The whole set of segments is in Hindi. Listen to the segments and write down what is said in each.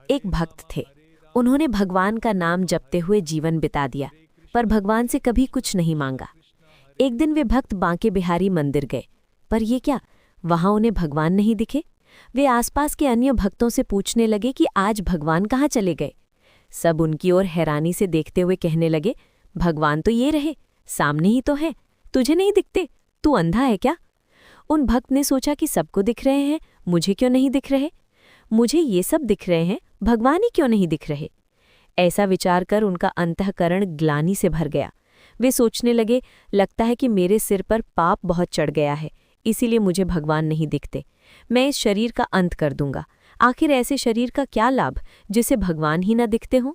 एक भक्त थे। उन्होंने भगवान का नाम जपते हुए जीवन बिता दिया, पर भगवान से कभी कुछ नहीं मांगा। एक दिन वे भक्त बांके बिहारी मंदिर गए, पर ये क्या, वहां उन्हें भगवान नहीं दिखे। वे आसपास के अन्य भक्तों से पूछने लगे कि आज भगवान कहाँ चले गए। सब उनकी ओर हैरानी से देखते हुए कहने लगे, भगवान तो ये रहे, सामने ही तो हैं, तुझे नहीं दिखते, तू अंधा है क्या? उन भक्त ने सोचा कि सबको दिख रहे हैं, मुझे क्यों नहीं दिख रहे? मुझे ये सब दिख रहे हैं, भगवान ही क्यों नहीं दिख रहे? ऐसा विचार कर उनका अंतःकरण ग्लानि से भर गया। वे सोचने लगे, लगता है कि मेरे सिर पर पाप बहुत चढ़ गया है, इसीलिए मुझे भगवान नहीं दिखते। मैं इस शरीर का अंत कर दूंगा। आखिर ऐसे शरीर का क्या लाभ जिसे भगवान ही न दिखते हों?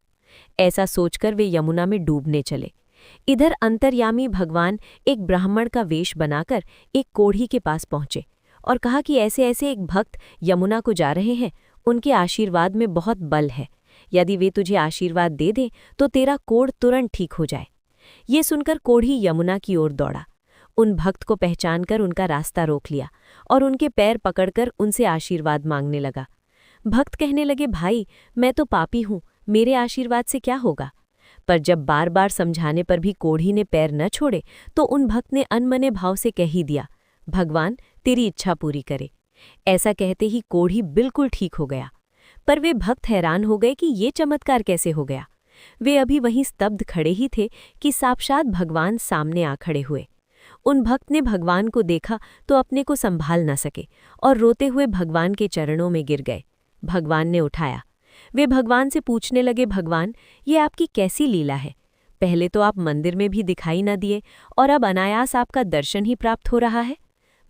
ऐसा सोचकर वे यमुना में डूबने चले। इधर अंतर्यामी भगवान एक ब्राह्मण का वेश बनाकर एक कोढ़ी के पास पहुंचे और कहा कि ऐसे ऐसे एक भक्त यमुना को जा रहे हैं, उनके आशीर्वाद में बहुत बल है। यदि वे तुझे आशीर्वाद दे दें तो तेरा कोढ़ तुरंत ठीक हो जाए। ये सुनकर कोढ़ी यमुना की ओर दौड़ा। उन भक्त को पहचानकर उनका रास्ता रोक लिया और उनके पैर पकड़कर उनसे आशीर्वाद मांगने लगा। भक्त कहने लगे, भाई मैं तो पापी हूँ, मेरे आशीर्वाद से क्या होगा? पर जब बार बार समझाने पर भी कोढ़ी ने पैर न छोड़े तो उन भक्त ने अनमने भाव से कह ही दिया, भगवान तेरी इच्छा पूरी करे। ऐसा कहते ही कोढ़ी बिल्कुल ठीक हो गया। पर वे भक्त हैरान हो गए कि ये चमत्कार कैसे हो गया। वे अभी वहीं स्तब्ध खड़े ही थे कि साक्षात भगवान सामने आ खड़े हुए। उन भक्त ने भगवान को देखा तो अपने को संभाल न सके और रोते हुए भगवान के चरणों में गिर गए। भगवान ने उठाया। वे भगवान से पूछने लगे, भगवान ये आपकी कैसी लीला है? पहले तो आप मंदिर में भी दिखाई न दिए और अब अनायास आपका दर्शन ही प्राप्त हो रहा है।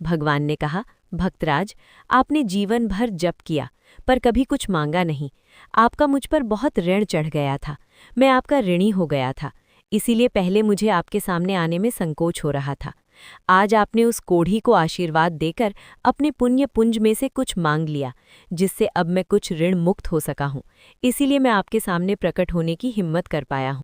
भगवान ने कहा, भक्तराज आपने जीवन भर जप किया पर कभी कुछ मांगा नहीं। आपका मुझ पर बहुत ऋण चढ़ गया था, मैं आपका ऋणी हो गया था, इसीलिए पहले मुझे आपके सामने आने में संकोच हो रहा था। आज आपने उस कोढ़ी को आशीर्वाद देकर अपने पुण्य पुंज में से कुछ मांग लिया, जिससे अब मैं कुछ ऋण मुक्त हो सका हूँ। इसीलिए मैं आपके सामने प्रकट होने की हिम्मत कर पाया हूँ।